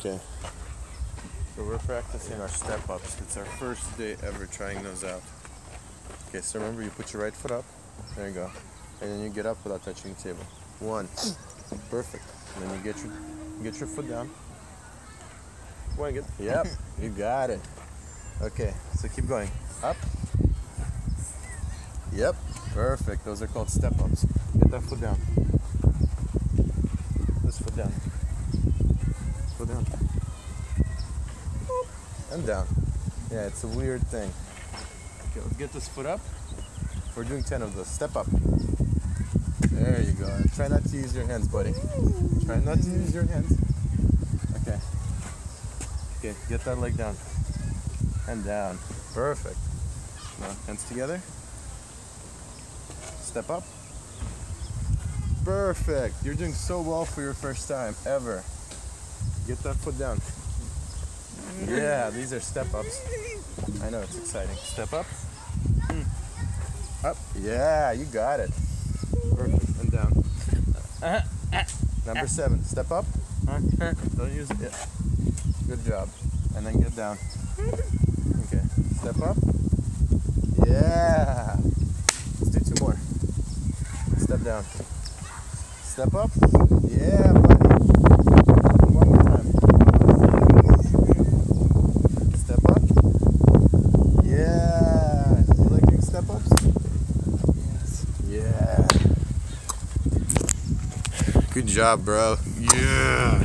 Okay. So we're practicing our step-ups. It's our first day ever trying those out. Okay, so remember, you put your right foot up. There you go. And then you get up without touching the table. 1. Perfect. And then you get your foot down. Wing it. Yep, you got it. Okay, so keep going. Up. Yep, perfect. Those are called step-ups. Get that foot down. This foot down. Foot down. And down. Yeah, it's a weird thing. Okay, let's get this foot up. We're doing 10 of those. Step up. There you go. Try not to use your hands, buddy. Try not to use your hands. Okay. Okay, get that leg down. And down. Perfect. Now, hands together. Step up. Perfect. You're doing so well for your first time ever. Get that foot down. Yeah, these are step ups. I know, it's exciting. Step up. Up. Yeah, you got it. Perfect. And down. Number 7. Step up. Don't use it. Yeah. Good job. And then get down. Okay. Step up. Yeah. Let's do 2 more. Step down. Step up. Yeah, buddy. One more time. Step up. Yeah. You like doing step ups? Yes. Yeah. Good job, bro. Yeah.